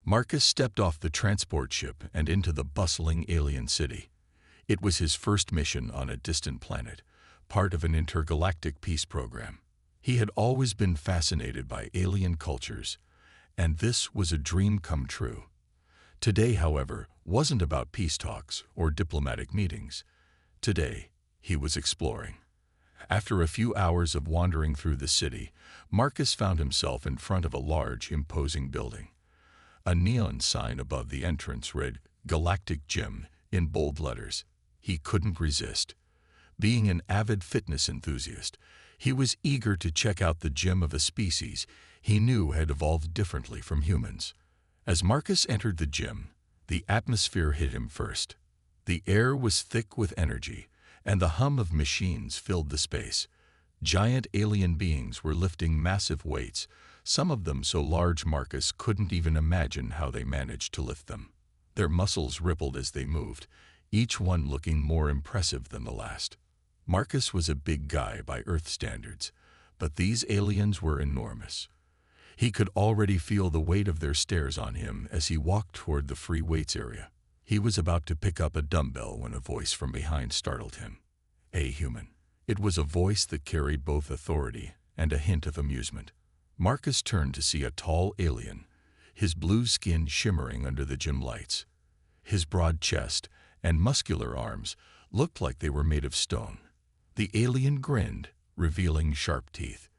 Marcus stepped off the transport ship and into the bustling alien city. It was his first mission on a distant planet, part of an intergalactic peace program. He had always been fascinated by alien cultures, and this was a dream come true. Today, however, wasn't about peace talks or diplomatic meetings. Today, he was exploring. After a few hours of wandering through the city, Marcus found himself in front of a large, imposing building. A neon sign above the entrance read, "Galactic Gym," in bold letters. He couldn't resist. Being an avid fitness enthusiast, he was eager to check out the gym of a species he knew had evolved differently from humans. As Marcus entered the gym, the atmosphere hit him first. The air was thick with energy, and the hum of machines filled the space. Giant alien beings were lifting massive weights, some of them so large Marcus couldn't even imagine how they managed to lift them. Their muscles rippled as they moved, each one looking more impressive than the last. Marcus was a big guy by Earth standards, but these aliens were enormous. He could already feel the weight of their stares on him as he walked toward the free weights area. He was about to pick up a dumbbell when a voice from behind startled him. "Hey, human." It was a voice that carried both authority and a hint of amusement. Marcus turned to see a tall alien, his blue skin shimmering under the gym lights. His broad chest and muscular arms looked like they were made of stone. The alien grinned, revealing sharp teeth.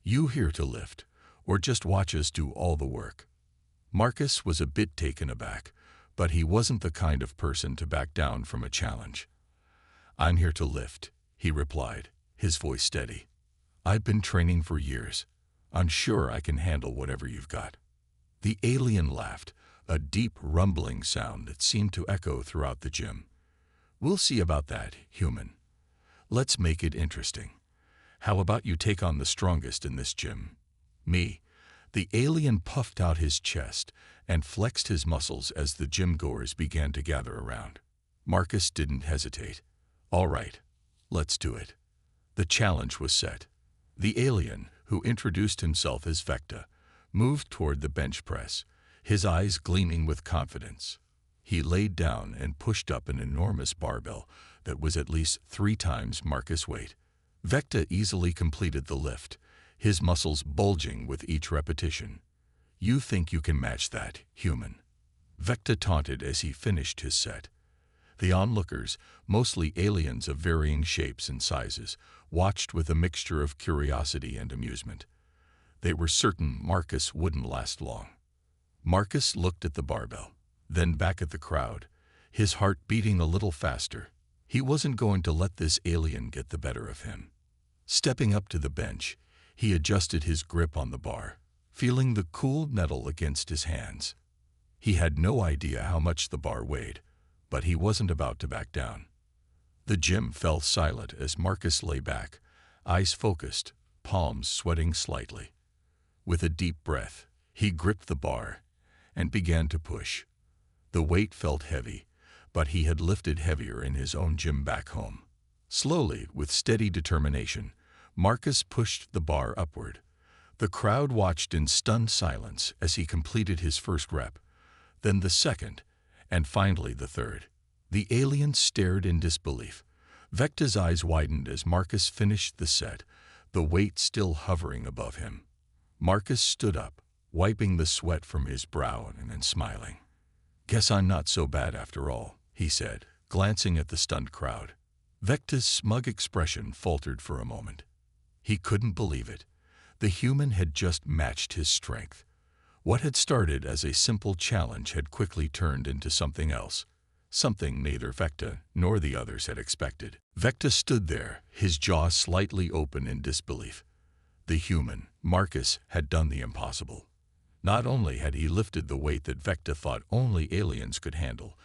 "You here to lift, or just watch us do all the work?" Marcus was a bit taken aback, but he wasn't the kind of person to back down from a challenge. "I'm here to lift," he replied, his voice steady. "I've been training for years. I'm sure I can handle whatever you've got." The alien laughed, a deep rumbling sound that seemed to echo throughout the gym. "We'll see about that, human. Let's make it interesting. How about you take on the strongest in this gym? Me." The alien puffed out his chest and flexed his muscles as the gym-goers began to gather around. Marcus didn't hesitate. "All right, let's do it." The challenge was set. The alien, who introduced himself as Vecta, moved toward the bench press, his eyes gleaming with confidence. He laid down and pushed up an enormous barbell that was at least 3 times Marcus' weight. Vecta easily completed the lift, his muscles bulging with each repetition. "You think you can match that, human?" Vecta taunted as he finished his set. The onlookers, mostly aliens of varying shapes and sizes, watched with a mixture of curiosity and amusement. They were certain Marcus wouldn't last long. Marcus looked at the barbell, then back at the crowd, his heart beating a little faster. He wasn't going to let this alien get the better of him. Stepping up to the bench, he adjusted his grip on the bar, feeling the cool metal against his hands. He had no idea how much the bar weighed, but he wasn't about to back down. The gym fell silent as Marcus lay back, eyes focused, palms sweating slightly. With a deep breath, he gripped the bar and began to push. The weight felt heavy, but he had lifted heavier in his own gym back home. Slowly, with steady determination, Marcus pushed the bar upward. The crowd watched in stunned silence as he completed his first rep, then the second, and finally the third. The alien stared in disbelief. Vecta's eyes widened as Marcus finished the set, the weight still hovering above him. Marcus stood up, wiping the sweat from his brow and smiling. "Guess I'm not so bad after all," he said, glancing at the stunned crowd. Vecta's smug expression faltered for a moment. He couldn't believe it. The human had just matched his strength. What had started as a simple challenge had quickly turned into something else, something neither Vecta nor the others had expected. Vecta stood there, his jaw slightly open in disbelief. The human, Marcus, had done the impossible. Not only had he lifted the weight that Vecta thought only aliens could handle,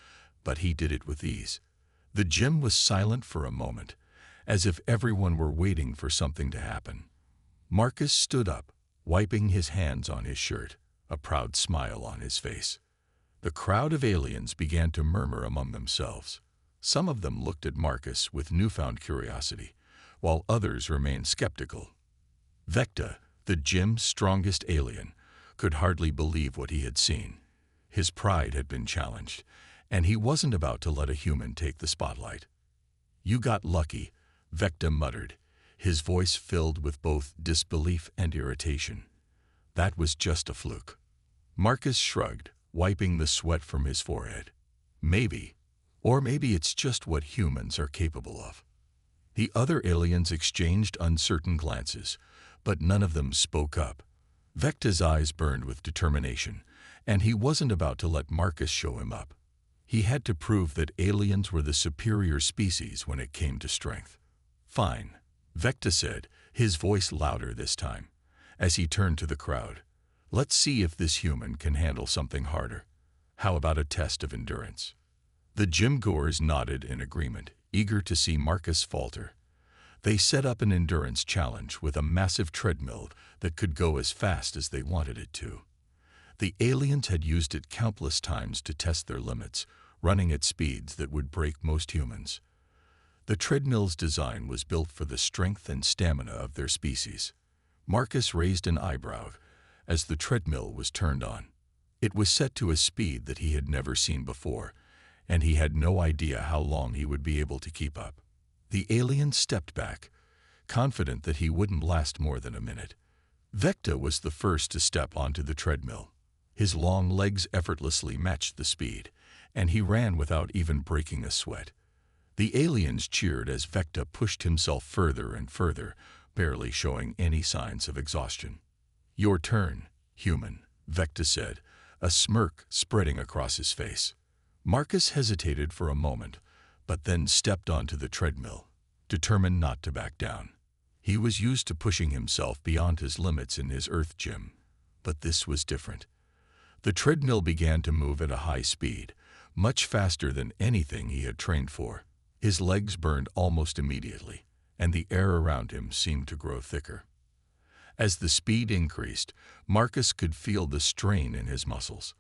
but he did it with ease. The gym was silent for a moment, as if everyone were waiting for something to happen. Marcus stood up, wiping his hands on his shirt, a proud smile on his face. The crowd of aliens began to murmur among themselves. Some of them looked at Marcus with newfound curiosity, while others remained skeptical. Vecta, the gym's strongest alien, could hardly believe what he had seen. His pride had been challenged, and he wasn't about to let a human take the spotlight. "You got lucky," Vecta muttered, his voice filled with both disbelief and irritation. "That was just a fluke." Marcus shrugged, wiping the sweat from his forehead. "Maybe. Or maybe it's just what humans are capable of." The other aliens exchanged uncertain glances, but none of them spoke up. Vecta's eyes burned with determination, and he wasn't about to let Marcus show him up. He had to prove that aliens were the superior species when it came to strength. "Fine," Vecta said, his voice louder this time, as he turned to the crowd. "Let's see if this human can handle something harder. How about a test of endurance?" The gym-goers nodded in agreement, eager to see Marcus falter. They set up an endurance challenge with a massive treadmill that could go as fast as they wanted it to. The aliens had used it countless times to test their limits, running at speeds that would break most humans. The treadmill's design was built for the strength and stamina of their species. Marcus raised an eyebrow as the treadmill was turned on. It was set to a speed that he had never seen before, and he had no idea how long he would be able to keep up. The alien stepped back, confident that he wouldn't last more than a minute. Vecta was the first to step onto the treadmill. His long legs effortlessly matched the speed, and he ran without even breaking a sweat. The aliens cheered as Vecta pushed himself further and further, barely showing any signs of exhaustion. "Your turn, human," Vecta said, a smirk spreading across his face. Marcus hesitated for a moment, but then stepped onto the treadmill, determined not to back down. He was used to pushing himself beyond his limits in his Earth gym, but this was different. The treadmill began to move at a high speed, much faster than anything he had trained for. His legs burned almost immediately, and the air around him seemed to grow thicker. As the speed increased, Marcus could feel the strain in his muscles.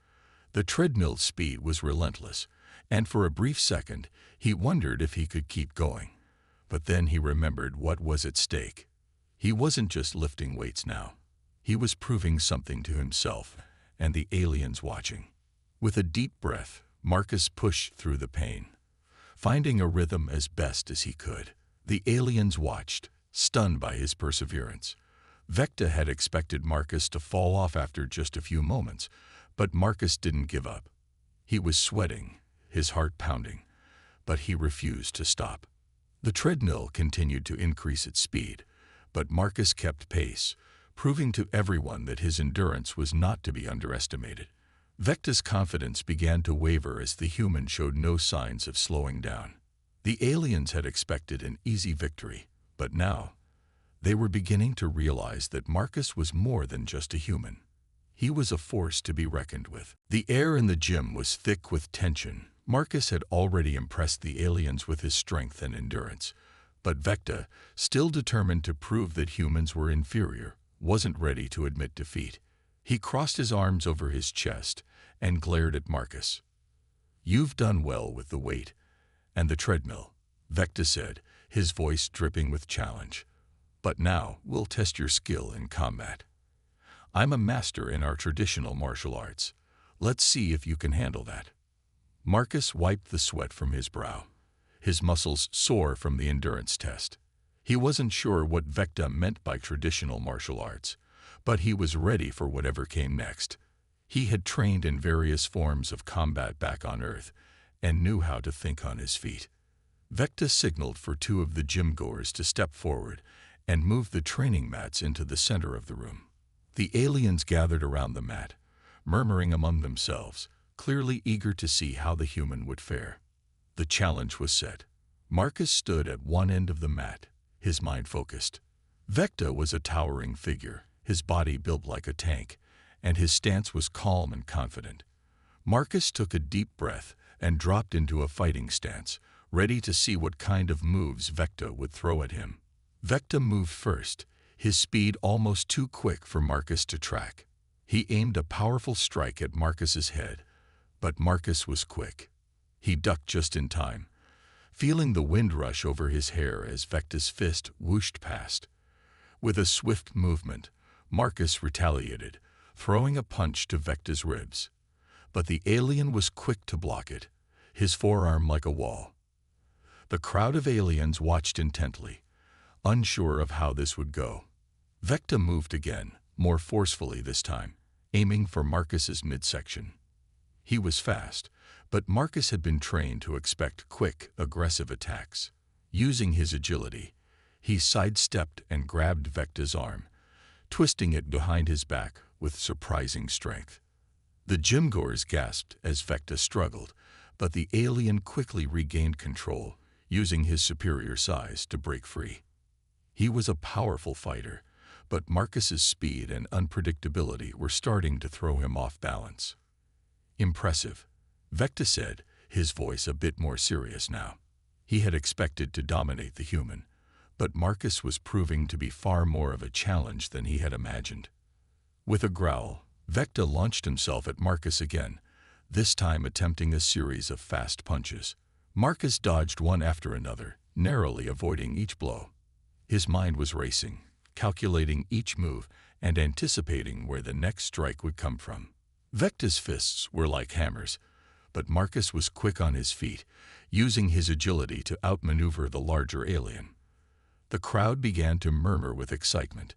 The treadmill's speed was relentless, and for a brief second, he wondered if he could keep going. But then he remembered what was at stake. He wasn't just lifting weights now. He was proving something to himself and the aliens watching. With a deep breath, Marcus pushed through the pain, finding a rhythm as best as he could. The aliens watched, stunned by his perseverance. Vecta had expected Marcus to fall off after just a few moments, but Marcus didn't give up. He was sweating, his heart pounding, but he refused to stop. The treadmill continued to increase its speed, but Marcus kept pace, proving to everyone that his endurance was not to be underestimated. Vecta's confidence began to waver as the human showed no signs of slowing down. The aliens had expected an easy victory, but now they were beginning to realize that Marcus was more than just a human. He was a force to be reckoned with. The air in the gym was thick with tension. Marcus had already impressed the aliens with his strength and endurance, but Vecta, still determined to prove that humans were inferior, wasn't ready to admit defeat. He crossed his arms over his chest and glared at Marcus. "You've done well with the weight and the treadmill," Vecta said, his voice dripping with challenge. "But now we'll test your skill in combat. I'm a master in our traditional martial arts. Let's see if you can handle that." Marcus wiped the sweat from his brow, his muscles sore from the endurance test. He wasn't sure what Vecta meant by traditional martial arts, but he was ready for whatever came next. He had trained in various forms of combat back on Earth and knew how to think on his feet. Vecta signaled for two of the gym-goers to step forward and move the training mats into the center of the room. The aliens gathered around the mat, murmuring among themselves, clearly eager to see how the human would fare. The challenge was set. Marcus stood at one end of the mat, his mind focused. Vecta was a towering figure, his body built like a tank, and his stance was calm and confident. Marcus took a deep breath and dropped into a fighting stance, ready to see what kind of moves Vecta would throw at him. Vecta moved first, his speed almost too quick for Marcus to track. He aimed a powerful strike at Marcus's head, but Marcus was quick. He ducked just in time, feeling the wind rush over his hair as Vecta's fist whooshed past. With a swift movement, Marcus retaliated, throwing a punch to Vecta's ribs. but the alien was quick to block it, his forearm like a wall. The crowd of aliens watched intently, unsure of how this would go. Vecta moved again, more forcefully this time, aiming for Marcus's midsection. He was fast, but Marcus had been trained to expect quick, aggressive attacks. Using his agility, he sidestepped and grabbed Vecta's arm, twisting it behind his back with surprising strength. The gymgoers gasped as Vecta struggled, but the alien quickly regained control, using his superior size to break free. He was a powerful fighter, but Marcus's speed and unpredictability were starting to throw him off balance. "Impressive," Vecta said, his voice a bit more serious now. He had expected to dominate the human, but Marcus was proving to be far more of a challenge than he had imagined. With a growl, Vecta launched himself at Marcus again, this time attempting a series of fast punches. Marcus dodged one after another, narrowly avoiding each blow. His mind was racing, calculating each move and anticipating where the next strike would come from. Vecta's fists were like hammers, but Marcus was quick on his feet, using his agility to outmaneuver the larger alien. The crowd began to murmur with excitement.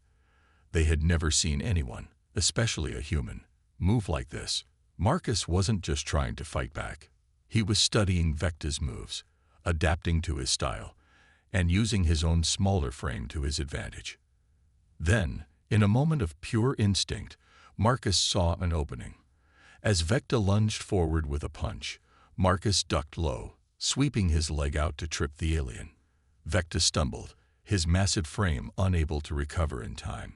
They had never seen anyone, especially a human, move like this. Marcus wasn't just trying to fight back. He was studying Vecta's moves, adapting to his style, and using his own smaller frame to his advantage. Then, in a moment of pure instinct, Marcus saw an opening. As Vecta lunged forward with a punch, Marcus ducked low, sweeping his leg out to trip the alien. Vecta stumbled, his massive frame unable to recover in time.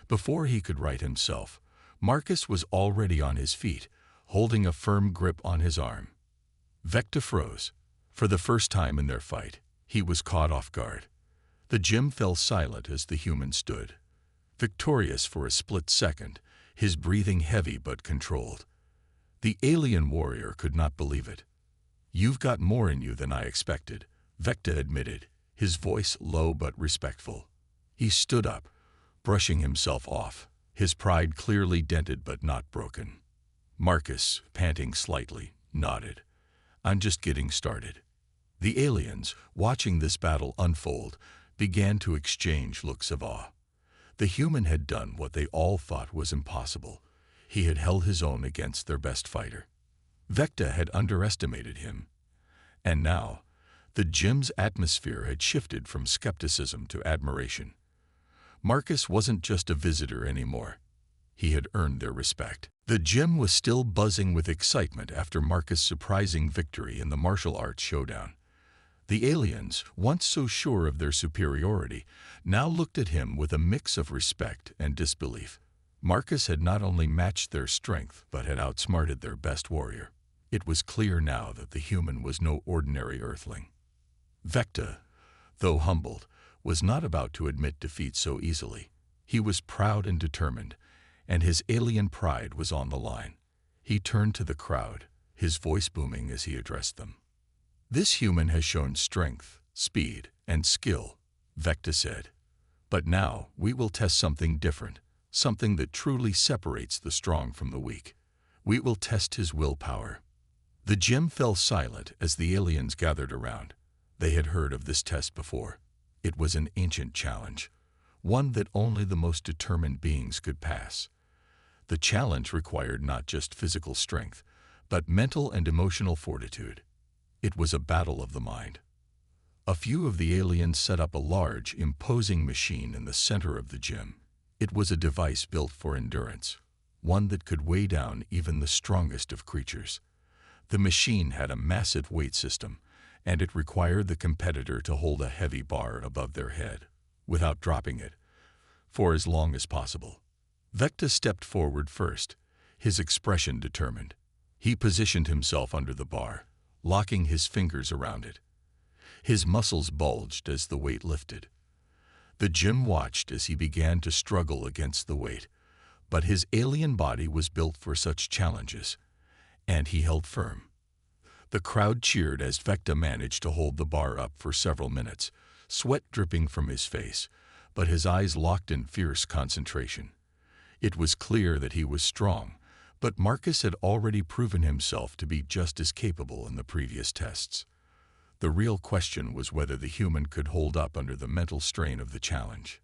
Before he could right himself, Marcus was already on his feet, holding a firm grip on his arm. Vecta froze. For the first time in their fight, he was caught off guard. The gym fell silent as the human stood, victorious for a split second, his breathing heavy but controlled. The alien warrior could not believe it. "You've got more in you than I expected," Vecta admitted, his voice low but respectful. He stood up, brushing himself off, his pride clearly dented but not broken. Marcus, panting slightly, nodded. "I'm just getting started." The aliens, watching this battle unfold, began to exchange looks of awe. The human had done what they all thought was impossible. He had held his own against their best fighter. Vecta had underestimated him. And now, the gym's atmosphere had shifted from skepticism to admiration. Marcus wasn't just a visitor anymore. He had earned their respect. The gym was still buzzing with excitement after Marcus' surprising victory in the martial arts showdown. The aliens, once so sure of their superiority, now looked at him with a mix of respect and disbelief. Marcus had not only matched their strength, but had outsmarted their best warrior. It was clear now that the human was no ordinary earthling. Vecta, though humbled, was not about to admit defeat so easily. He was proud and determined, and his alien pride was on the line. He turned to the crowd, his voice booming as he addressed them. "This human has shown strength, speed, and skill," Vecta said. "But now we will test something different, something that truly separates the strong from the weak. We will test his willpower." The gym fell silent as the aliens gathered around. They had heard of this test before. It was an ancient challenge, one that only the most determined beings could pass. The challenge required not just physical strength, but mental and emotional fortitude. It was a battle of the mind. A few of the aliens set up a large, imposing machine in the center of the gym. It was a device built for endurance, one that could weigh down even the strongest of creatures. The machine had a massive weight system, and it required the competitor to hold a heavy bar above their head, without dropping it, for as long as possible. Vecta stepped forward first, his expression determined. He positioned himself under the bar, locking his fingers around it. His muscles bulged as the weight lifted. The gym watched as he began to struggle against the weight, but his alien body was built for such challenges, and he held firm. The crowd cheered as Vecta managed to hold the bar up for several minutes, sweat dripping from his face, but his eyes locked in fierce concentration. It was clear that he was strong, But Marcus had already proven himself to be just as capable in the previous tests. The real question was whether the human could hold up under the mental strain of the challenge.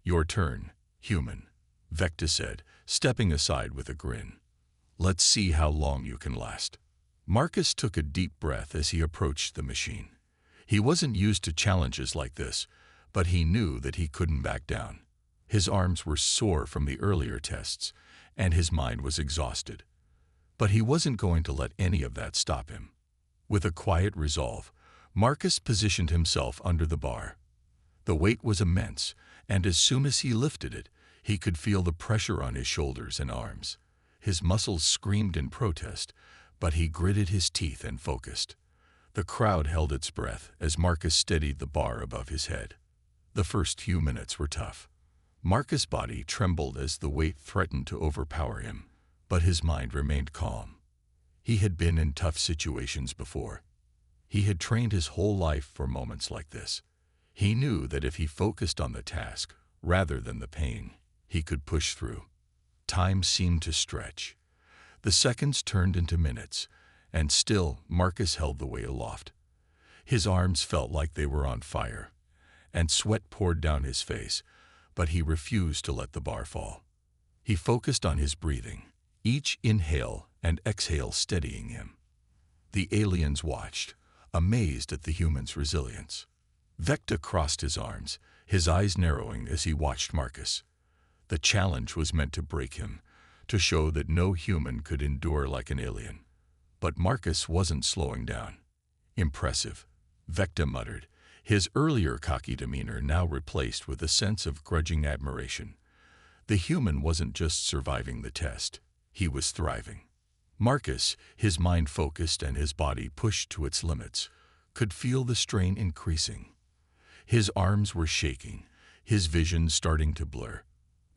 "Your turn, human," Vecta said, stepping aside with a grin. "Let's see how long you can last." Marcus took a deep breath as he approached the machine. He wasn't used to challenges like this, but he knew that he couldn't back down. His arms were sore from the earlier tests, and his mind was exhausted. But he wasn't going to let any of that stop him. With a quiet resolve, Marcus positioned himself under the bar. The weight was immense, and as soon as he lifted it, he could feel the pressure on his shoulders and arms. His muscles screamed in protest, but he gritted his teeth and focused. The crowd held its breath as Marcus steadied the bar above his head. The first few minutes were tough. Marcus' body trembled as the weight threatened to overpower him, but his mind remained calm. He had been in tough situations before. He had trained his whole life for moments like this. He knew that if he focused on the task, rather than the pain, he could push through. Time seemed to stretch. The seconds turned into minutes, and still Marcus held the weight aloft. His arms felt like they were on fire, and sweat poured down his face, but he refused to let the bar fall. He focused on his breathing, each inhale and exhale steadying him. The aliens watched, amazed at the human's resilience. Vecta crossed his arms, his eyes narrowing as he watched Marcus. The challenge was meant to break him, to show that no human could endure like an alien. But Marcus wasn't slowing down. "Impressive," Vecta muttered, his earlier cocky demeanor now replaced with a sense of grudging admiration. The human wasn't just surviving the test, he was thriving. Marcus, his mind focused and his body pushed to its limits, could feel the strain increasing. His arms were shaking, his vision starting to blur,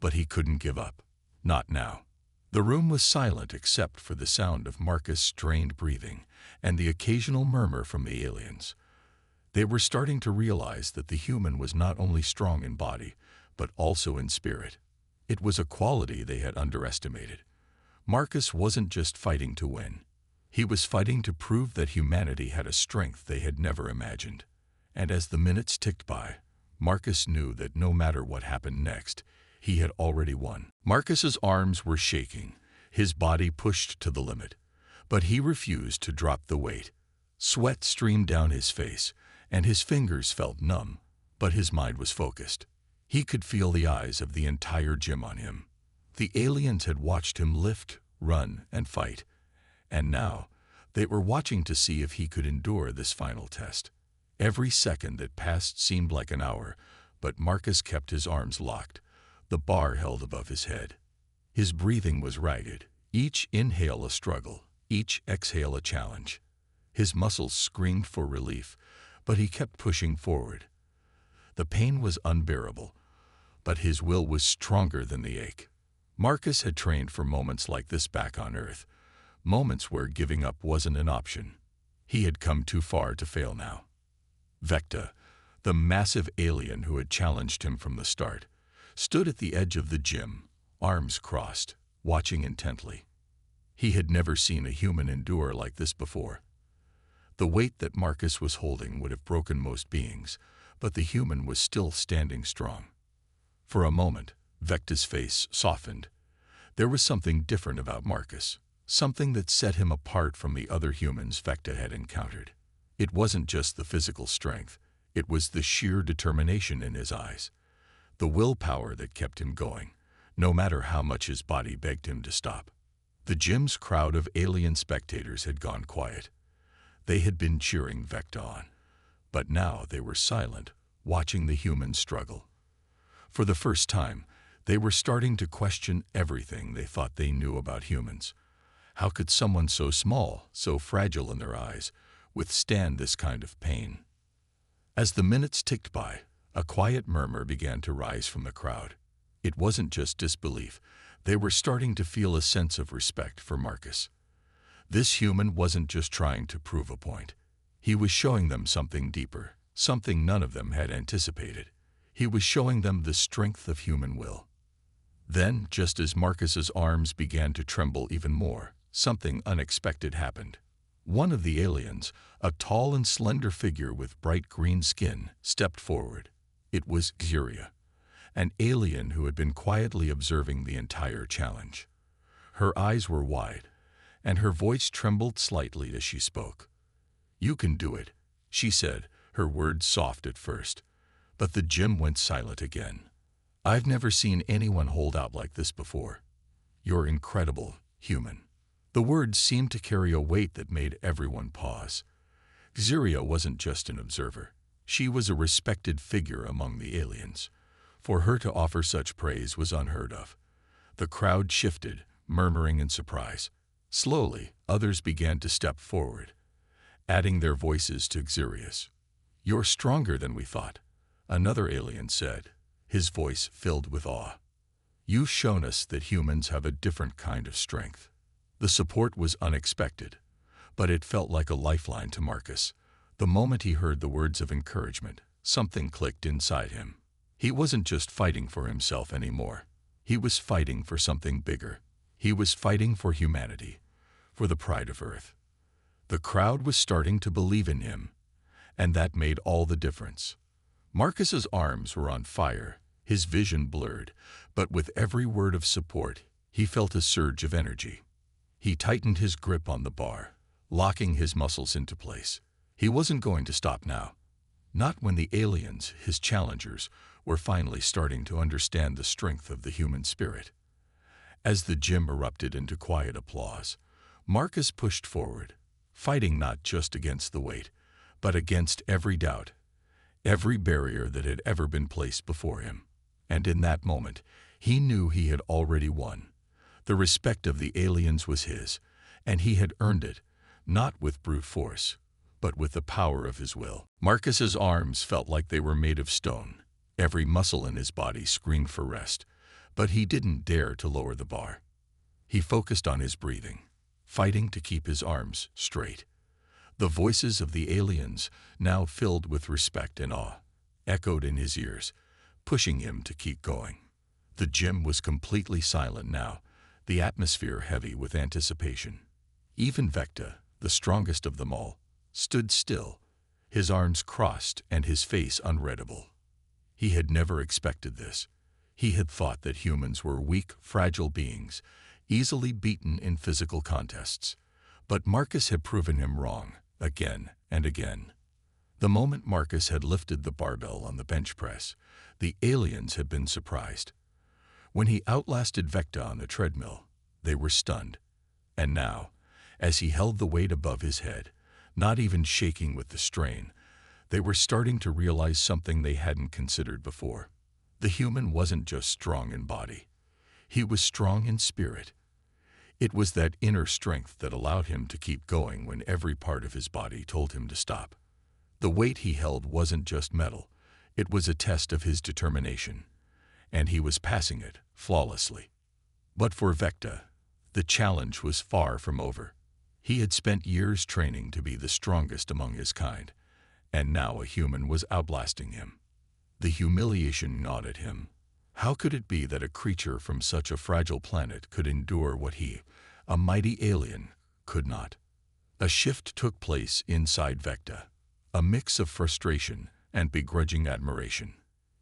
but he couldn't give up. Not now. The room was silent except for the sound of Marcus' strained breathing and the occasional murmur from the aliens. They were starting to realize that the human was not only strong in body, but also in spirit. It was a quality they had underestimated. Marcus wasn't just fighting to win. He was fighting to prove that humanity had a strength they had never imagined. And as the minutes ticked by, Marcus knew that no matter what happened next, he had already won. Marcus's arms were shaking, his body pushed to the limit, but he refused to drop the weight. Sweat streamed down his face, and his fingers felt numb, but his mind was focused. He could feel the eyes of the entire gym on him. The aliens had watched him lift, run, and fight, and now they were watching to see if he could endure this final test. Every second that passed seemed like an hour, but Marcus kept his arms locked, the bar held above his head. His breathing was ragged, each inhale a struggle, each exhale a challenge. His muscles screamed for relief, but he kept pushing forward. The pain was unbearable, but his will was stronger than the ache. Marcus had trained for moments like this back on Earth, moments where giving up wasn't an option. He had come too far to fail now. Vecta, the massive alien who had challenged him from the start, stood at the edge of the gym, arms crossed, watching intently. He had never seen a human endure like this before. The weight that Marcus was holding would have broken most beings, but the human was still standing strong. For a moment, Vecta's face softened. There was something different about Marcus, something that set him apart from the other humans Vecta had encountered. It wasn't just the physical strength, it was the sheer determination in his eyes, the willpower that kept him going, no matter how much his body begged him to stop. The gym's crowd of alien spectators had gone quiet. They had been cheering Vecta on, but now they were silent, watching the human struggle. For the first time, they were starting to question everything they thought they knew about humans. How could someone so small, so fragile in their eyes, withstand this kind of pain? As the minutes ticked by, a quiet murmur began to rise from the crowd. It wasn't just disbelief. They were starting to feel a sense of respect for Marcus. This human wasn't just trying to prove a point. He was showing them something deeper, something none of them had anticipated. He was showing them the strength of human will. Then, just as Marcus's arms began to tremble even more, something unexpected happened. One of the aliens, a tall and slender figure with bright green skin, stepped forward. It was Xuria, an alien who had been quietly observing the entire challenge. Her eyes were wide, and her voice trembled slightly as she spoke. "You can do it," she said, her words soft at first. But the gym went silent again. "I've never seen anyone hold out like this before. You're incredible, human." The words seemed to carry a weight that made everyone pause. Xuria wasn't just an observer. She was a respected figure among the aliens. For her to offer such praise was unheard of. The crowd shifted, murmuring in surprise. Slowly, others began to step forward, adding their voices to Xuria's. "You're stronger than we thought," another alien said, his voice filled with awe. "You've shown us that humans have a different kind of strength." The support was unexpected, but it felt like a lifeline to Marcus. The moment he heard the words of encouragement, something clicked inside him. He wasn't just fighting for himself anymore. He was fighting for something bigger. He was fighting for humanity, for the pride of Earth. The crowd was starting to believe in him, and that made all the difference. Marcus's arms were on fire, his vision blurred, but with every word of support, he felt a surge of energy. He tightened his grip on the bar, locking his muscles into place. He wasn't going to stop now. Not when the aliens, his challengers, were finally starting to understand the strength of the human spirit. As the gym erupted into quiet applause, Marcus pushed forward, fighting not just against the weight, but against every doubt, every barrier that had ever been placed before him. And in that moment, he knew he had already won. The respect of the aliens was his, and he had earned it, not with brute force, but with the power of his will. Marcus's arms felt like they were made of stone. Every muscle in his body screamed for rest, but he didn't dare to lower the bar. He focused on his breathing, fighting to keep his arms straight. The voices of the aliens, now filled with respect and awe, echoed in his ears, pushing him to keep going. The gym was completely silent now, the atmosphere heavy with anticipation. Even Vecta, the strongest of them all, stood still, his arms crossed and his face unreadable. He had never expected this. He had thought that humans were weak, fragile beings, easily beaten in physical contests. But Marcus had proven him wrong, again and again. The moment Marcus had lifted the barbell on the bench press, the aliens had been surprised. When he outlasted Vecta on the treadmill, they were stunned. And now, as he held the weight above his head, not even shaking with the strain, they were starting to realize something they hadn't considered before. The human wasn't just strong in body. He was strong in spirit. It was that inner strength that allowed him to keep going when every part of his body told him to stop. The weight he held wasn't just metal. It was a test of his determination, and he was passing it flawlessly. But for Vecta, the challenge was far from over. He had spent years training to be the strongest among his kind, and now a human was outlasting him. The humiliation gnawed at him. How could it be that a creature from such a fragile planet could endure what he, a mighty alien, could not? A shift took place inside Vecta, a mix of frustration and begrudging admiration.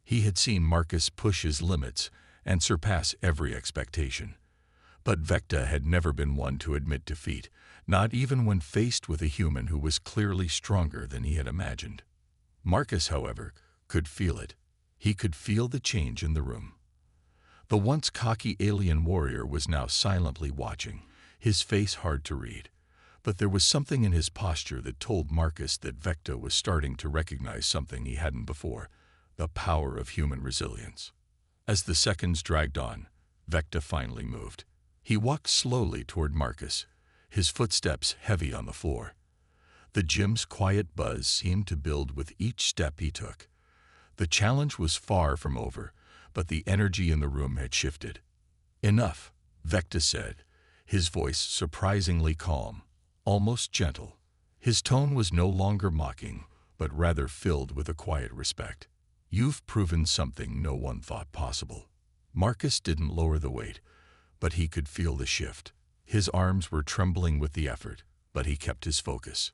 He had seen Marcus push his limits and surpass every expectation. But Vecta had never been one to admit defeat, not even when faced with a human who was clearly stronger than he had imagined. Marcus, however, could feel it. He could feel the change in the room. The once cocky alien warrior was now silently watching, his face hard to read. But there was something in his posture that told Marcus that Vecta was starting to recognize something he hadn't before, the power of human resilience. As the seconds dragged on, Vecta finally moved. He walked slowly toward Marcus, his footsteps heavy on the floor. The gym's quiet buzz seemed to build with each step he took. The challenge was far from over, but the energy in the room had shifted. "Enough," Vecta said, his voice surprisingly calm, almost gentle. His tone was no longer mocking, but rather filled with a quiet respect. "You've proven something no one thought possible. Marcus didn't lower the weight, but he could feel the shift. His arms were trembling with the effort, but he kept his focus.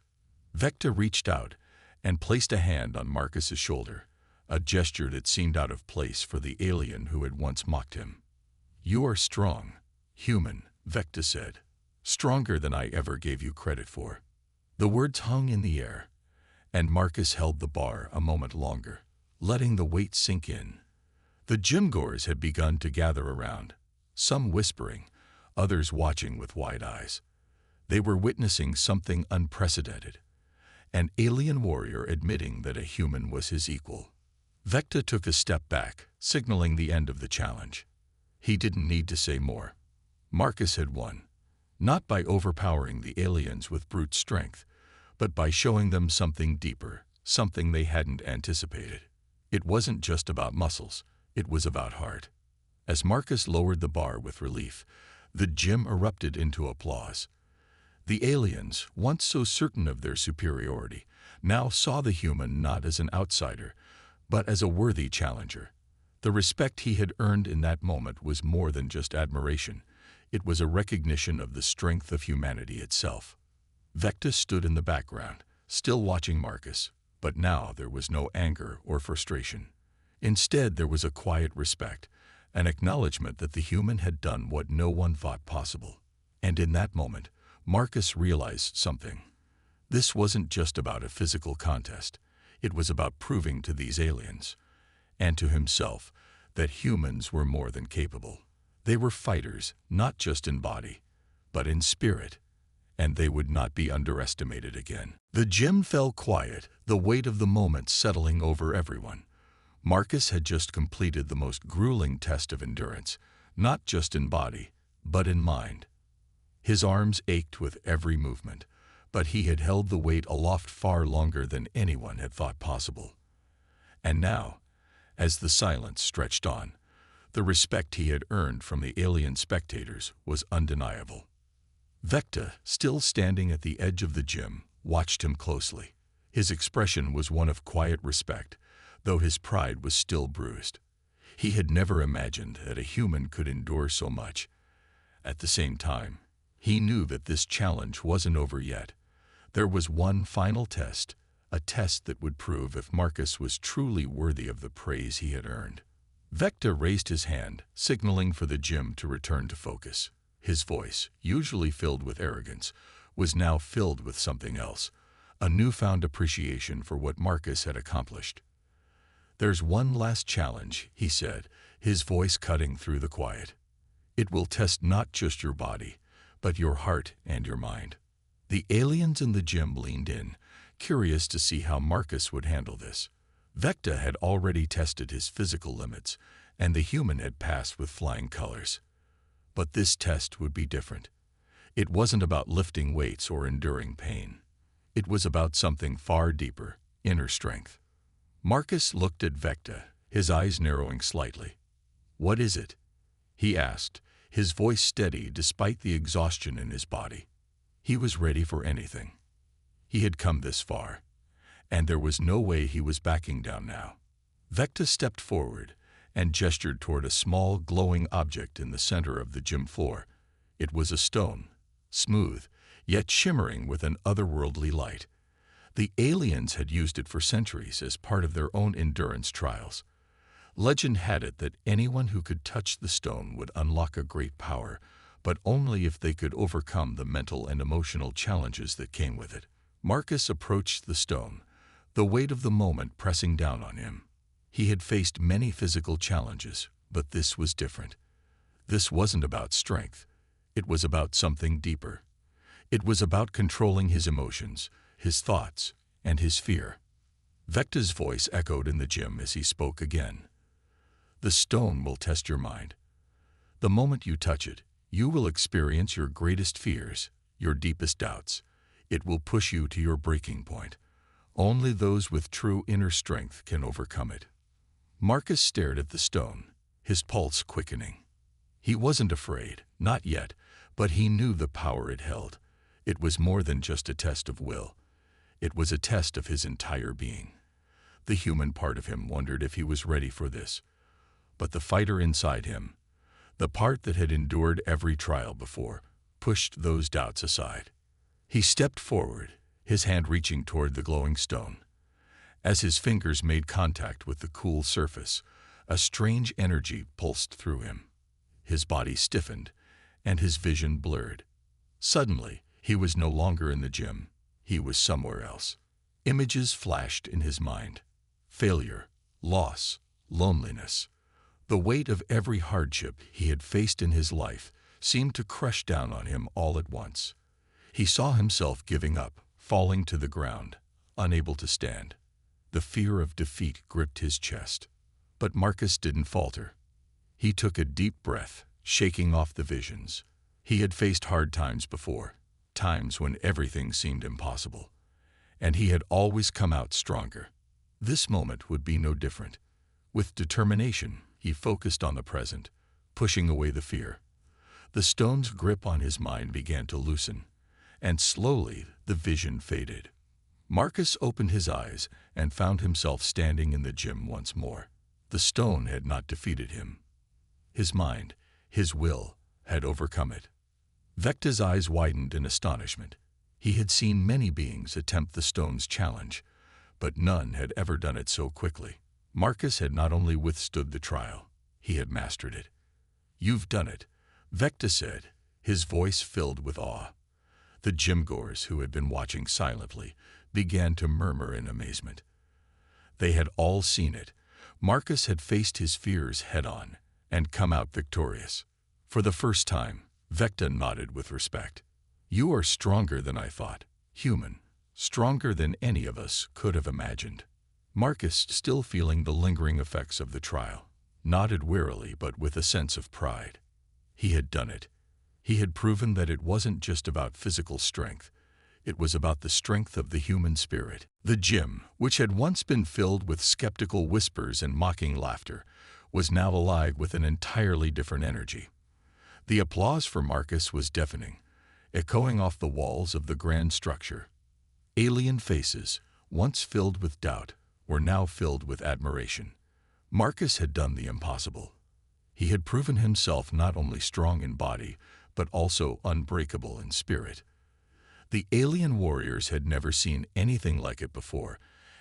Vecta reached out and placed a hand on Marcus's shoulder, a gesture that seemed out of place for the alien who had once mocked him. "You are strong, human," Vecta said. "Stronger than I ever gave you credit for." The words hung in the air, and Marcus held the bar a moment longer, letting the weight sink in. The gym-goers had begun to gather around, some whispering, others watching with wide eyes. They were witnessing something unprecedented, an alien warrior admitting that a human was his equal. Vecta took a step back, signaling the end of the challenge. He didn't need to say more. Marcus had won, not by overpowering the aliens with brute strength, but by showing them something deeper, something they hadn't anticipated. It wasn't just about muscles, it was about heart. As Marcus lowered the bar with relief, the gym erupted into applause. The aliens, once so certain of their superiority, now saw the human not as an outsider, but as a worthy challenger. The respect he had earned in that moment was more than just admiration. It was a recognition of the strength of humanity itself. Vecta stood in the background, still watching Marcus, but now there was no anger or frustration. Instead, there was a quiet respect, an acknowledgement that the human had done what no one thought possible. And in that moment, Marcus realized something. This wasn't just about a physical contest. It was about proving to these aliens, and to himself, that humans were more than capable. They were fighters, not just in body, but in spirit, and they would not be underestimated again. The gym fell quiet, the weight of the moment settling over everyone. Marcus had just completed the most grueling test of endurance, not just in body, but in mind. His arms ached with every movement, but he had held the weight aloft far longer than anyone had thought possible. And now, as the silence stretched on, the respect he had earned from the alien spectators was undeniable. Vecta, still standing at the edge of the gym, watched him closely. His expression was one of quiet respect, though his pride was still bruised. He had never imagined that a human could endure so much. At the same time, he knew that this challenge wasn't over yet. There was one final test, a test that would prove if Marcus was truly worthy of the praise he had earned. Vecta raised his hand, signaling for the gym to return to focus. His voice, usually filled with arrogance, was now filled with something else, a newfound appreciation for what Marcus had accomplished. "There's one last challenge," he said, his voice cutting through the quiet. "It will test not just your body, but your heart and your mind." The aliens in the gym leaned in, curious to see how Marcus would handle this. Vecta had already tested his physical limits, and the human had passed with flying colors. But this test would be different. It wasn't about lifting weights or enduring pain. It was about something far deeper, inner strength. Marcus looked at Vecta, his eyes narrowing slightly. "What is it?" he asked, his voice steady despite the exhaustion in his body. He was ready for anything. He had come this far, and there was no way he was backing down now. Vecta stepped forward and gestured toward a small, glowing object in the center of the gym floor. It was a stone, smooth, yet shimmering with an otherworldly light. The aliens had used it for centuries as part of their own endurance trials. Legend had it that anyone who could touch the stone would unlock a great power, but only if they could overcome the mental and emotional challenges that came with it. Marcus approached the stone, the weight of the moment pressing down on him. He had faced many physical challenges, but this was different. This wasn't about strength. It was about something deeper. It was about controlling his emotions, his thoughts, and his fear. Vecta's voice echoed in the gym as he spoke again. "The stone will test your mind. The moment you touch it, you will experience your greatest fears, your deepest doubts. It will push you to your breaking point. Only those with true inner strength can overcome it." Marcus stared at the stone, his pulse quickening. He wasn't afraid, not yet, but he knew the power it held. It was more than just a test of will. It was a test of his entire being. The human part of him wondered if he was ready for this. But the fighter inside him, the part that had endured every trial before, pushed those doubts aside. He stepped forward, his hand reaching toward the glowing stone. As his fingers made contact with the cool surface, a strange energy pulsed through him. His body stiffened, and his vision blurred. Suddenly, he was no longer in the gym. He was somewhere else. Images flashed in his mind. Failure, loss, loneliness. The weight of every hardship he had faced in his life seemed to crush down on him all at once. He saw himself giving up, falling to the ground, unable to stand. The fear of defeat gripped his chest. But Marcus didn't falter. He took a deep breath, shaking off the visions. He had faced hard times before, times when everything seemed impossible. And he had always come out stronger. This moment would be no different. With determination, he focused on the present, pushing away the fear. The stone's grip on his mind began to loosen, and slowly the vision faded. Marcus opened his eyes and found himself standing in the gym once more. The stone had not defeated him. His mind, his will, had overcome it. Vecta's eyes widened in astonishment. He had seen many beings attempt the stone's challenge, but none had ever done it so quickly. Marcus had not only withstood the trial, he had mastered it. "You've done it," Vecta said, his voice filled with awe. The gym-goers, who had been watching silently, began to murmur in amazement. They had all seen it. Marcus had faced his fears head-on and come out victorious. For the first time, Vecta nodded with respect. "You are stronger than I thought, human, stronger than any of us could have imagined." Marcus, still feeling the lingering effects of the trial, nodded wearily but with a sense of pride. He had done it. He had proven that it wasn't just about physical strength. It was about the strength of the human spirit. The gym, which had once been filled with skeptical whispers and mocking laughter, was now alive with an entirely different energy. The applause for Marcus was deafening, echoing off the walls of the grand structure. Alien faces, once filled with doubt, were now filled with admiration. Marcus had done the impossible. He had proven himself not only strong in body, but also unbreakable in spirit. The alien warriors had never seen anything like it before,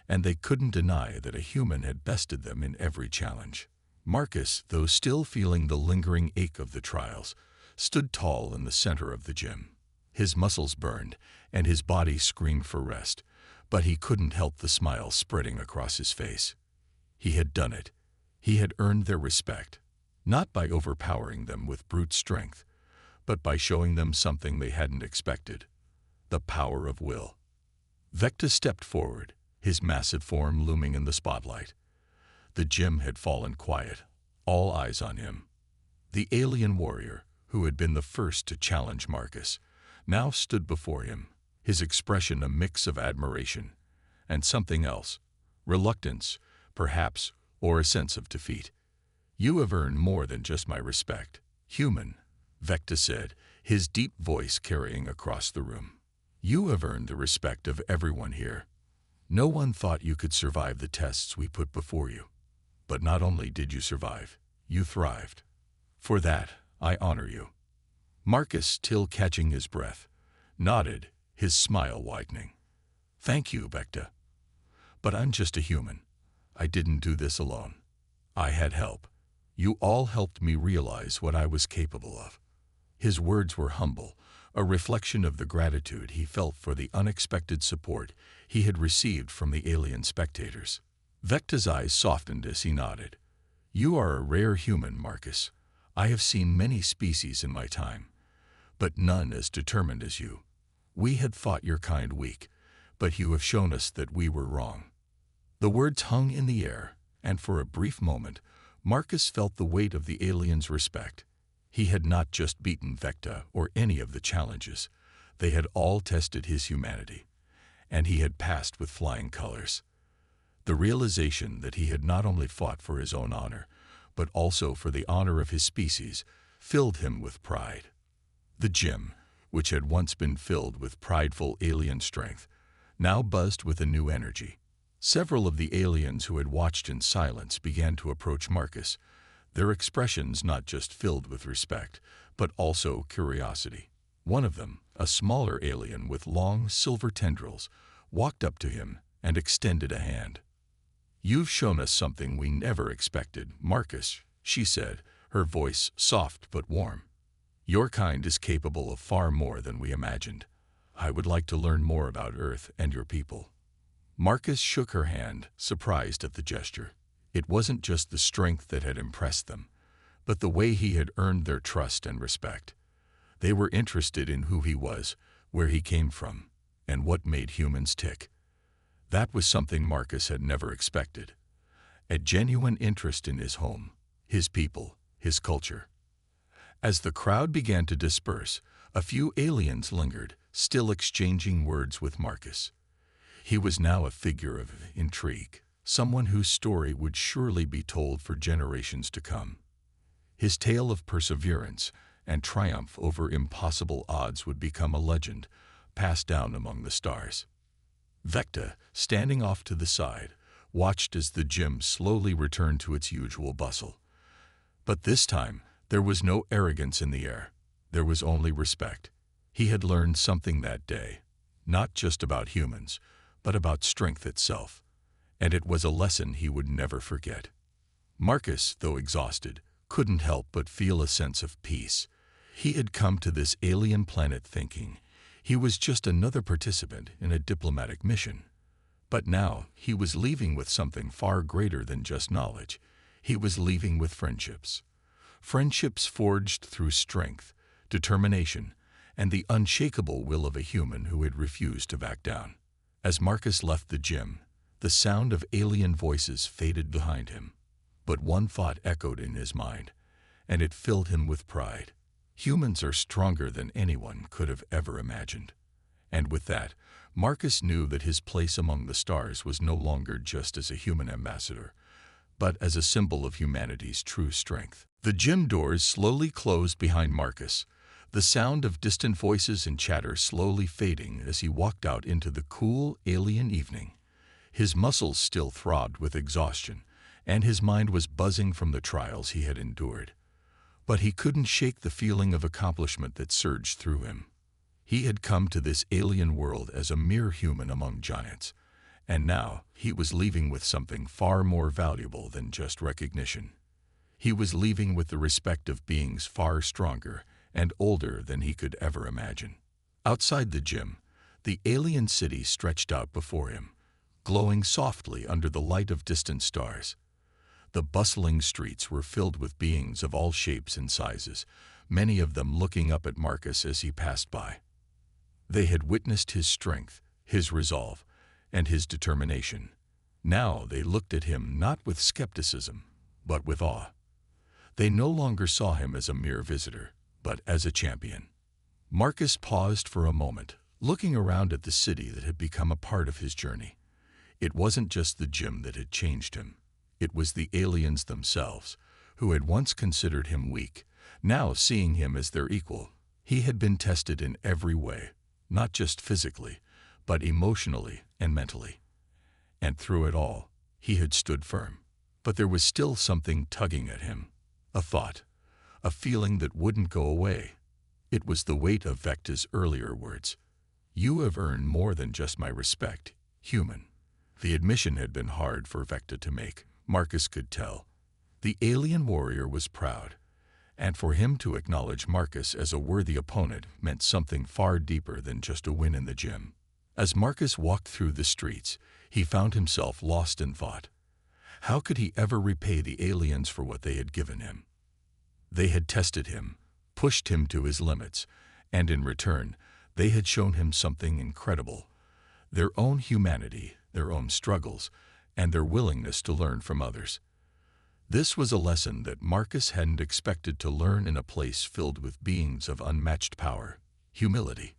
and they couldn't deny that a human had bested them in every challenge. Marcus, though still feeling the lingering ache of the trials, stood tall in the center of the gym. His muscles burned, and his body screamed for rest, but he couldn't help the smile spreading across his face. He had done it. He had earned their respect, not by overpowering them with brute strength, but by showing them something they hadn't expected: the power of will. Vecta stepped forward, his massive form looming in the spotlight. The gym had fallen quiet, all eyes on him. The alien warrior, who had been the first to challenge Marcus, now stood before him, his expression a mix of admiration and something else, reluctance, perhaps, or a sense of defeat. "You have earned more than just my respect, human," Vecta said, his deep voice carrying across the room. "You have earned the respect of everyone here. No one thought you could survive the tests we put before you. But not only did you survive, you thrived. For that, I honor you." Marcus, still catching his breath, nodded, his smile widening. "Thank you, Vecta. But I'm just a human. I didn't do this alone. I had help. You all helped me realize what I was capable of." His words were humble, a reflection of the gratitude he felt for the unexpected support he had received from the alien spectators. Vecta's eyes softened as he nodded. "You are a rare human, Marcus. I have seen many species in my time, but none as determined as you. We had thought your kind weak, but you have shown us that we were wrong." The words hung in the air, and for a brief moment, Marcus felt the weight of the alien's respect. He had not just beaten Vecta or any of the challenges. They had all tested his humanity, and he had passed with flying colors. The realization that he had not only fought for his own honor, but also for the honor of his species, filled him with pride. The gym, which had once been filled with prideful alien strength, now buzzed with a new energy. Several of the aliens who had watched in silence began to approach Marcus, their expressions not just filled with respect, but also curiosity. One of them, a smaller alien with long silver tendrils, walked up to him and extended a hand. "You've shown us something we never expected, Marcus," she said, her voice soft but warm. "Your kind is capable of far more than we imagined. I would like to learn more about Earth and your people." Marcus shook her hand, surprised at the gesture. It wasn't just the strength that had impressed them, but the way he had earned their trust and respect. They were interested in who he was, where he came from, and what made humans tick. That was something Marcus had never expected. A genuine interest in his home, his people, his culture. As the crowd began to disperse, a few aliens lingered, still exchanging words with Marcus. He was now a figure of intrigue, someone whose story would surely be told for generations to come. His tale of perseverance and triumph over impossible odds would become a legend, passed down among the stars. Vecta, standing off to the side, watched as the gym slowly returned to its usual bustle. But this time, there was no arrogance in the air. There was only respect. He had learned something that day, not just about humans, but about strength itself. And it was a lesson he would never forget. Marcus, though exhausted, couldn't help but feel a sense of peace. He had come to this alien planet thinking he was just another participant in a diplomatic mission. But now he was leaving with something far greater than just knowledge. He was leaving with friendships. Friendships forged through strength, determination, and the unshakable will of a human who had refused to back down. As Marcus left the gym, the sound of alien voices faded behind him. But one thought echoed in his mind, and it filled him with pride. Humans are stronger than anyone could have ever imagined. And with that, Marcus knew that his place among the stars was no longer just as a human ambassador, but as a symbol of humanity's true strength. The gym doors slowly closed behind Marcus, the sound of distant voices and chatter slowly fading as he walked out into the cool, alien evening. His muscles still throbbed with exhaustion, and his mind was buzzing from the trials he had endured. But he couldn't shake the feeling of accomplishment that surged through him. He had come to this alien world as a mere human among giants, and now he was leaving with something far more valuable than just recognition. He was leaving with the respect of beings far stronger and older than he could ever imagine. Outside the gym, the alien city stretched out before him, glowing softly under the light of distant stars. The bustling streets were filled with beings of all shapes and sizes, many of them looking up at Marcus as he passed by. They had witnessed his strength, his resolve, and his determination. Now they looked at him not with skepticism, but with awe. They no longer saw him as a mere visitor, but as a champion. Marcus paused for a moment, looking around at the city that had become a part of his journey. It wasn't just the gym that had changed him. It was the aliens themselves, who had once considered him weak, now seeing him as their equal. He had been tested in every way, not just physically, but emotionally and mentally. And through it all, he had stood firm. But there was still something tugging at him, a thought, a feeling that wouldn't go away. It was the weight of Vecta's earlier words. "You have earned more than just my respect, human." The admission had been hard for Vecta to make. Marcus could tell. The alien warrior was proud, and for him to acknowledge Marcus as a worthy opponent meant something far deeper than just a win in the gym. As Marcus walked through the streets, he found himself lost in thought. How could he ever repay the aliens for what they had given him? They had tested him, pushed him to his limits, and in return, they had shown him something incredible: their own humanity, their own struggles, and their willingness to learn from others. This was a lesson that Marcus hadn't expected to learn in a place filled with beings of unmatched power: humility.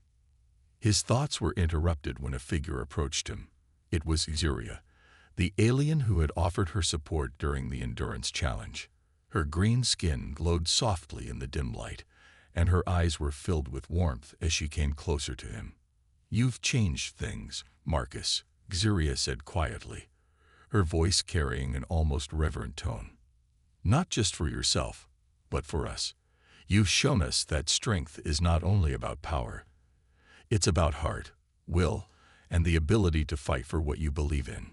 His thoughts were interrupted when a figure approached him. It was Xuria, the alien who had offered her support during the endurance challenge. Her green skin glowed softly in the dim light, and her eyes were filled with warmth as she came closer to him. "You've changed things, Marcus," Xuria said quietly, her voice carrying an almost reverent tone. Not just for yourself, but for us. You've shown us that strength is not only about power. It's about heart, will, and the ability to fight for what you believe in."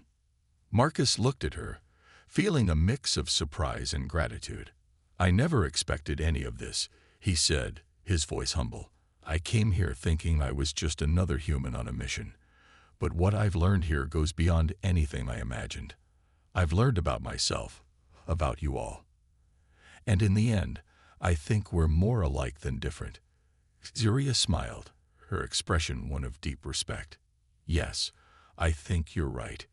Marcus looked at her, feeling a mix of surprise and gratitude. "I never expected any of this," he said, his voice humble. "I came here thinking I was just another human on a mission. But what I've learned here goes beyond anything I imagined. I've learned about myself, about you all. And in the end, I think we're more alike than different." Zyria smiled, her expression one of deep respect. "Yes, I think you're right.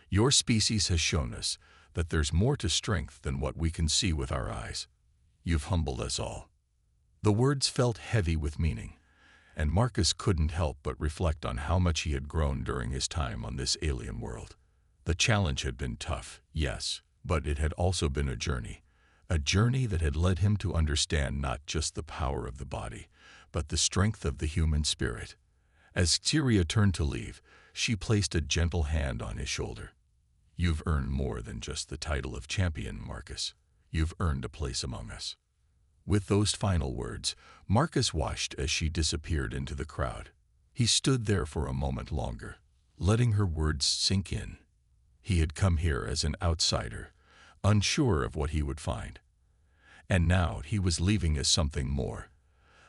Your species has shown us that there's more to strength than what we can see with our eyes. You've humbled us all." The words felt heavy with meaning, and Marcus couldn't help but reflect on how much he had grown during his time on this alien world. The challenge had been tough, yes, but it had also been a journey that had led him to understand not just the power of the body, but the strength of the human spirit. As Zyria turned to leave, she placed a gentle hand on his shoulder. "You've earned more than just the title of champion, Marcus. You've earned a place among us." With those final words, Marcus watched as she disappeared into the crowd. He stood there for a moment longer, letting her words sink in. He had come here as an outsider, unsure of what he would find. And now he was leaving as something more,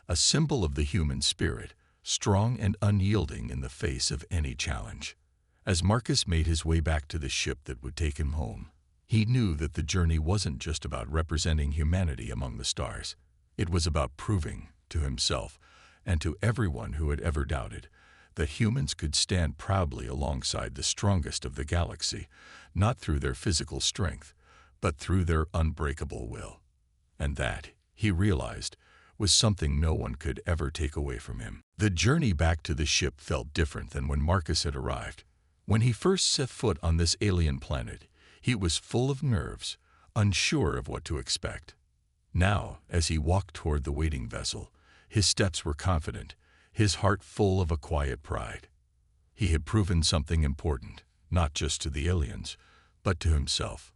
a symbol of the human spirit, strong and unyielding in the face of any challenge. As Marcus made his way back to the ship that would take him home, he knew that the journey wasn't just about representing humanity among the stars. It was about proving to himself and to everyone who had ever doubted that humans could stand proudly alongside the strongest of the galaxy, not through their physical strength, but through their unbreakable will. And that, he realized, was something no one could ever take away from him. The journey back to the ship felt different than when Marcus had arrived. When he first set foot on this alien planet, he was full of nerves, unsure of what to expect. Now, as he walked toward the waiting vessel, his steps were confident, his heart full of a quiet pride. He had proven something important, not just to the aliens, but to himself.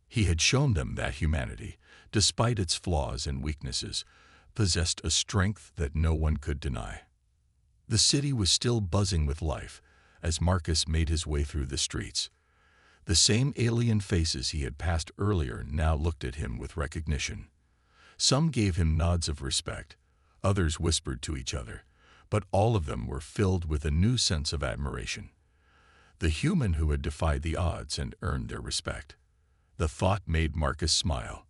He had shown them that humanity, despite its flaws and weaknesses, possessed a strength that no one could deny. The city was still buzzing with life as Marcus made his way through the streets. The same alien faces he had passed earlier now looked at him with recognition. Some gave him nods of respect, others whispered to each other, but all of them were filled with a new sense of admiration. The human who had defied the odds and earned their respect. The thought made Marcus smile.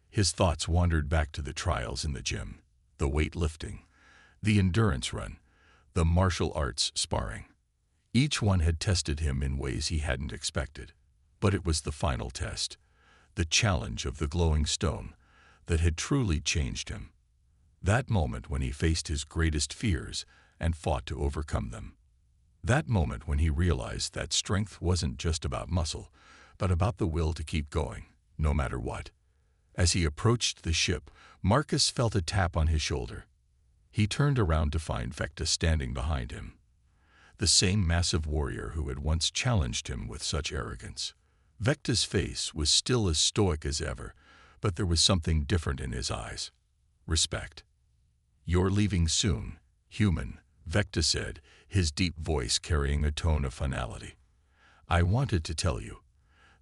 His thoughts wandered back to the trials in the gym, the weightlifting, the endurance run, the martial arts sparring. Each one had tested him in ways he hadn't expected. But it was the final test, the challenge of the glowing stone, that had truly changed him. That moment when he faced his greatest fears and fought to overcome them. That moment when he realized that strength wasn't just about muscle, but about the will to keep going, no matter what. As he approached the ship, Marcus felt a tap on his shoulder. He turned around to find Vecta standing behind him, the same massive warrior who had once challenged him with such arrogance. Vecta's face was still as stoic as ever, but there was something different in his eyes. Respect. "You're leaving soon, human," Vecta said, his deep voice carrying a tone of finality. "I wanted to tell you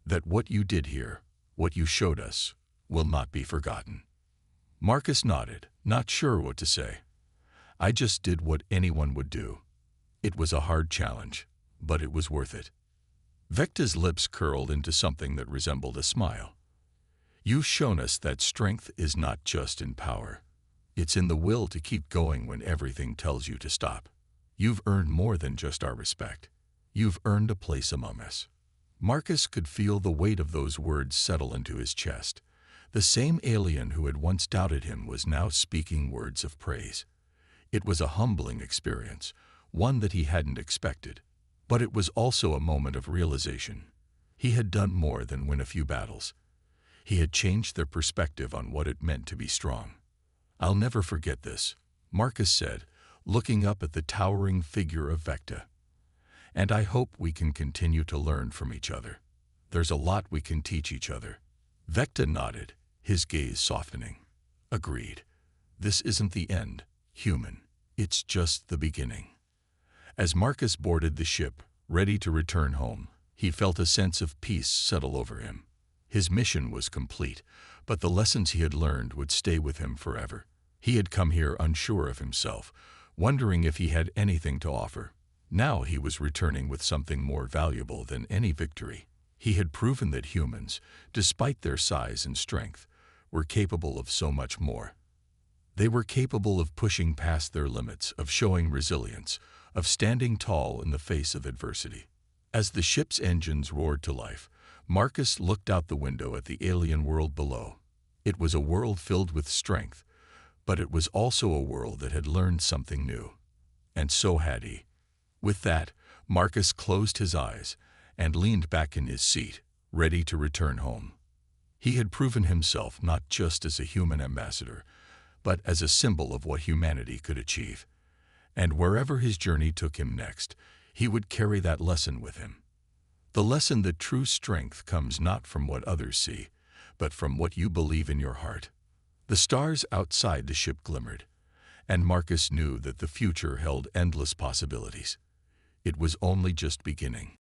that what you did here, what you showed us, will not be forgotten." Marcus nodded, not sure what to say. "I just did what anyone would do. It was a hard challenge, but it was worth it." Vecta's lips curled into something that resembled a smile. "You've shown us that strength is not just in power. It's in the will to keep going when everything tells you to stop. You've earned more than just our respect. You've earned a place among us." Marcus could feel the weight of those words settle into his chest. The same alien who had once doubted him was now speaking words of praise. It was a humbling experience, one that he hadn't expected. But it was also a moment of realization. He had done more than win a few battles. He had changed their perspective on what it meant to be strong. "I'll never forget this," Marcus said, looking up at the towering figure of Vecta. "And I hope we can continue to learn from each other. There's a lot we can teach each other." Vecta nodded, his gaze softening. Agreed. This isn't the end, human. It's just the beginning. As Marcus boarded the ship, ready to return home, he felt a sense of peace settle over him. His mission was complete, but the lessons he had learned would stay with him forever. He had come here unsure of himself, wondering if he had anything to offer. Now he was returning with something more valuable than any victory. He had proven that humans, despite their size and strength, were capable of so much more. They were capable of pushing past their limits, of showing resilience, of standing tall in the face of adversity. As the ship's engines roared to life, Marcus looked out the window at the alien world below. It was a world filled with strength, but it was also a world that had learned something new. And so had he. With that, Marcus closed his eyes and leaned back in his seat, ready to return home. He had proven himself not just as a human ambassador, but as a symbol of what humanity could achieve. And wherever his journey took him next, he would carry that lesson with him. The lesson that true strength comes not from what others see, but from what you believe in your heart. The stars outside the ship glimmered, and Marcus knew that the future held endless possibilities. It was only just beginning.